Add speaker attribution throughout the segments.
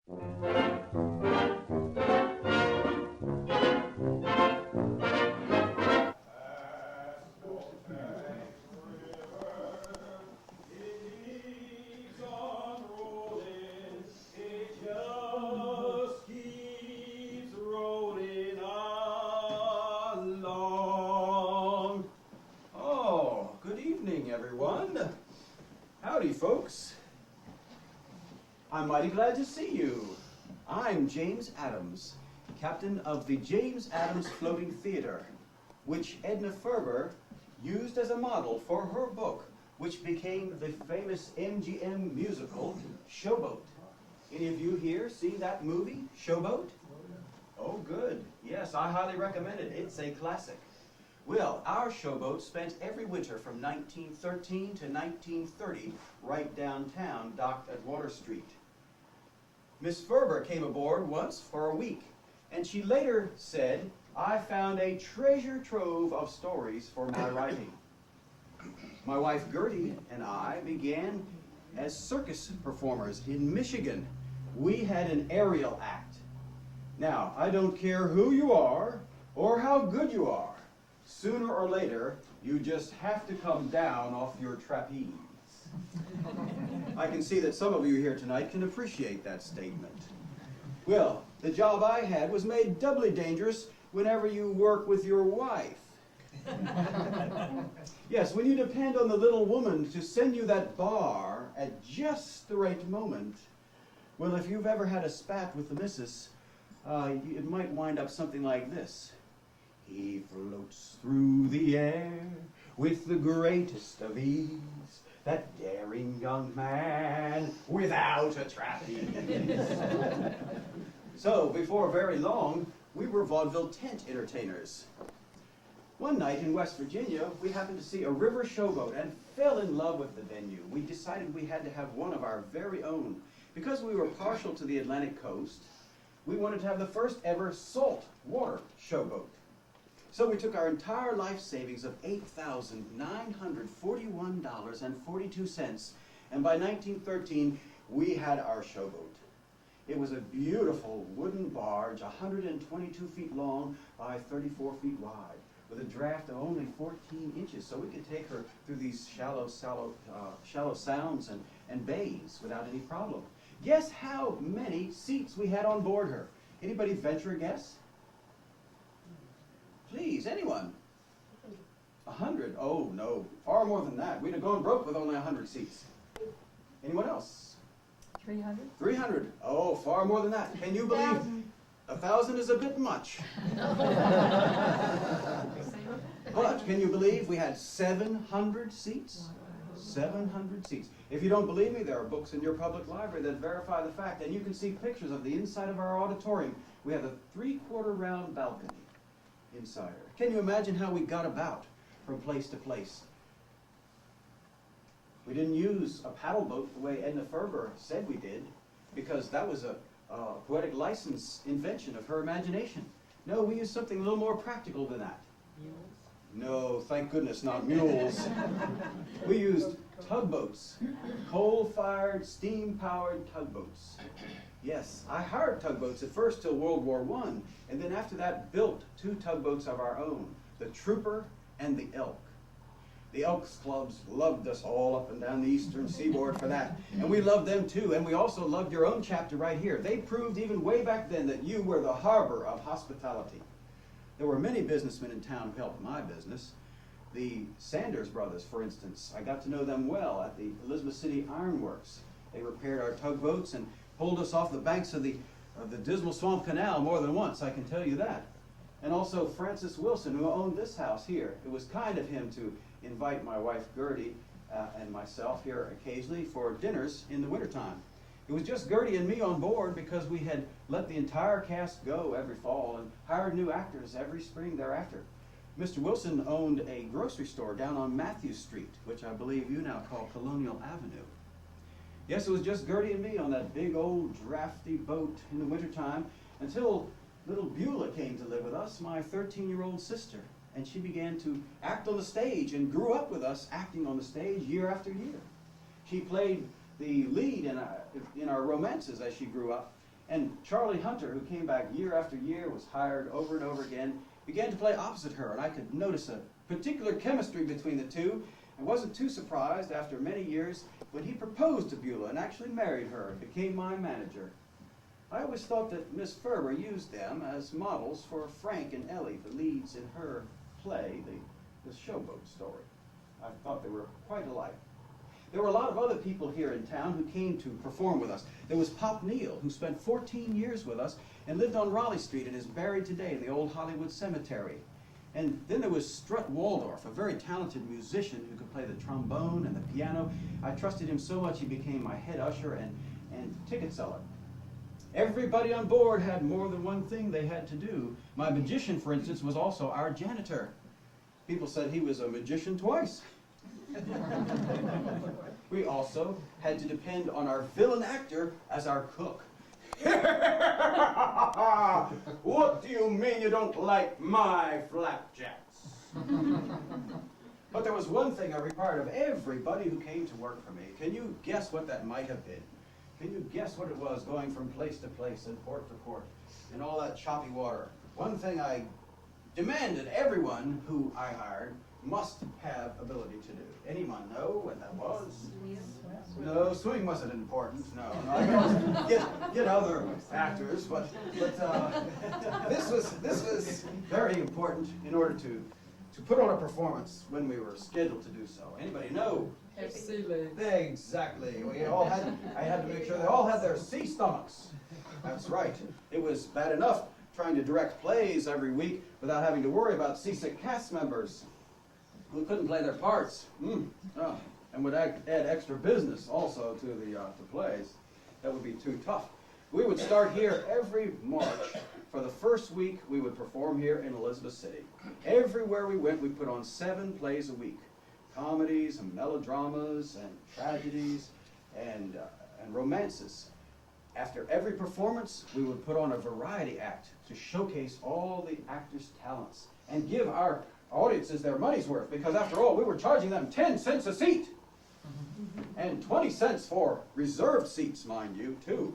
Speaker 1: Everyone. Howdy, folks. I'm mighty glad to see you. I'm James Adams, captain of the James Adams Floating Theater, which Edna Ferber used as a model for her book, which became the famous MGM musical, Showboat. Any of you here seen that movie, Showboat? Oh, good. Yes, I highly recommend it. It's a classic. Well, our Showboat spent every winter from 1913 to 1930 right downtown, docked at Water Street. Miss Ferber came aboard once for a week, and she later said, "I found a treasure trove of stories for my writing." My wife Gertie and I began as circus performers in Michigan. We had an aerial act. Now, I don't care who you are or how good you are. Sooner or later, you just have to come down off your trapeze. I can see that some of you here tonight can appreciate that statement. Well, the job I had was made doubly dangerous whenever you work with your wife. Yes, when you depend on the little woman to send you that bar at just the right moment. Well, if you've ever had a spat with the missus, it might wind up something like this. He floats through the air with the greatest of ease, that daring young man without a trapeze. So, before very long, we were vaudeville tent entertainers. One night in West Virginia, we happened to see a river showboat and fell in love with the venue. We decided we had to have one of our very own. Because we were partial to the Atlantic coast, we wanted to have the first ever salt water showboat. So we took our entire life savings of $8,941.42, and by 1913, we had our showboat. It was a beautiful wooden barge, 122 feet long by 34 feet wide, with a draft of only 14 inches, so we could take her through these shallow sounds and bays without any problem. Guess how many seats we had on board her? Anybody venture a guess? Please, anyone? 100? Oh, no. Far more than that. We'd have gone broke with only 100 seats. Anyone else?
Speaker 2: 300?
Speaker 1: 300? Oh, far more than that. Can you believe? 1,000 is a bit much. But can you believe we had 700 seats? 700 seats. If you don't believe me, there are books in your public library that verify the fact, and you can see pictures of the inside of our auditorium. We have a 3/4 round balcony inside her. Can you imagine how we got about from place to place? We didn't use a paddle boat the way Edna Ferber said we did, because that was a poetic license invention of her imagination. No, we used something a little more practical than that.
Speaker 2: Mules?
Speaker 1: No, thank goodness, not mules. We used tugboats, coal-fired, steam-powered tugboats. Yes, I hired tugboats at first till World War I, and then after that built 2 tugboats of our own, the Trooper and the Elk. The Elks clubs loved us all up and down the eastern seaboard for that, and we loved them too, and we also loved your own chapter right here. They proved even way back then that you were the harbor of hospitality. There were many businessmen in town who helped my business. The Sanders brothers, for instance, I got to know them well at the Elizabeth City Iron Works. They repaired our tugboats and pulled us off the banks of the Dismal Swamp Canal more than once, I can tell you that. And also Francis Wilson, who owned this house here. It was kind of him to invite my wife Gertie and myself here occasionally for dinners in the wintertime. It was just Gertie and me on board because we had let the entire cast go every fall and hired new actors every spring thereafter. Mr. Wilson owned a grocery store down on Matthews Street, which I believe you now call Colonial Avenue. Yes, it was just Gertie and me on that big old drafty boat in the wintertime until little Beulah came to live with us, my 13-year-old sister. And she began to act on the stage and grew up with us acting on the stage year after year. She played the lead in our romances as she grew up. And Charlie Hunter, who came back year after year, was hired over and over again, began to play opposite her, and I could notice a particular chemistry between the two. I wasn't too surprised after many years when he proposed to Beulah and actually married her and became my manager. I always thought that Miss Ferber used them as models for Frank and Ellie, the leads in her play, the Showboat Story. I thought they were quite alike. There were a lot of other people here in town who came to perform with us. There was Pop Neal, who spent 14 years with us and lived on Raleigh Street and is buried today in the old Hollywood Cemetery. And then there was Strut Waldorf, a very talented musician who could play the trombone and the piano. I trusted him so much he became my head usher and ticket seller. Everybody on board had more than one thing they had to do. My magician, for instance, was also our janitor. People said he was a magician twice. We also had to depend on our villain actor as our cook. What do you mean you don't like my flapjacks? But there was one thing I required of everybody who came to work for me. Can you guess what that might have been? Can you guess what it was going from place to place and port to port in all that choppy water? One thing I demanded everyone who I hired must have ability to do. Anyone know what that was? No, swimming wasn't important. No, I could always get other actors, but this was very important in order to put on a performance when we were scheduled to do so. Anybody know?
Speaker 2: Sea legs.
Speaker 1: Exactly. I had to make sure they all had their sea stomachs. That's right. It was bad enough trying to direct plays every week without having to worry about seasick cast members who couldn't play their parts. And would add extra business also to the plays. That would be too tough. We would start here every March. For the first week, we would perform here in Elizabeth City. Everywhere we went, we put on 7 plays a week. Comedies and melodramas and tragedies and romances. After every performance, we would put on a variety act to showcase all the actors' talents and give our audiences their money's worth, because after all, we were charging them 10 cents a seat. And 20 cents for reserved seats, mind you, too.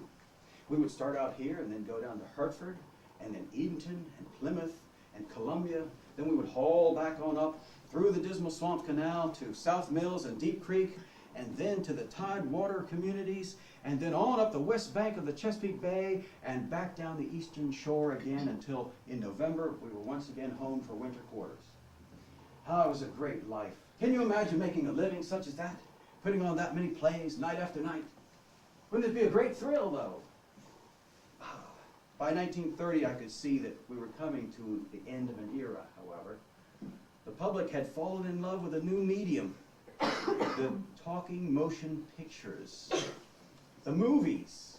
Speaker 1: We would start out here and then go down to Hartford, and then Edenton, and Plymouth, and Columbia. Then we would haul back on up through the Dismal Swamp Canal to South Mills and Deep Creek, and then to the Tidewater communities, and then on up the west bank of the Chesapeake Bay, and back down the eastern shore again until in November we were once again home for winter quarters. Ah, it was a great life. Can you imagine making a living such as that? Putting on that many plays night after night? Wouldn't it be a great thrill, though? By 1930, I could see that we were coming to the end of an era, however. The public had fallen in love with a new medium, the talking motion pictures, the movies.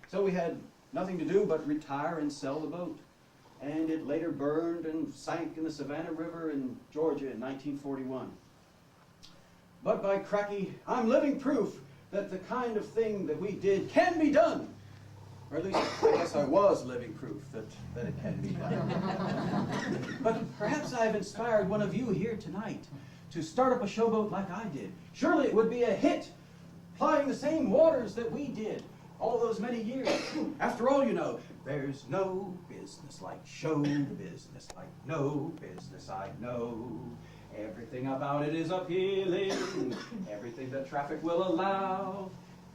Speaker 1: So we had nothing to do but retire and sell the boat. And it later burned and sank in the Savannah River in Georgia in 1941. But by cracky, I'm living proof that the kind of thing that we did can be done. Or at least, I guess I was living proof that it can be done. But perhaps I've inspired one of you here tonight to start up a showboat like I did. Surely it would be a hit, plying the same waters that we did all those many years. After all, you know, there's no business like show business, like no business I know. Everything about it is appealing, everything that traffic will allow.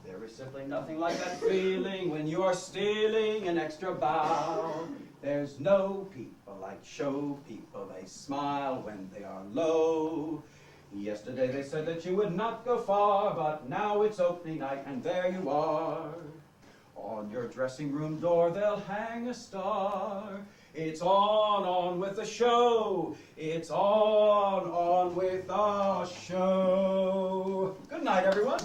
Speaker 1: There is simply nothing like that feeling when you are stealing an extra bow. There's no people like show people, they smile when they are low. Yesterday they said that you would not go far, but now it's opening night and there you are. On your dressing room door they'll hang a star. It's on with the show. It's on with the show. Good night, everyone.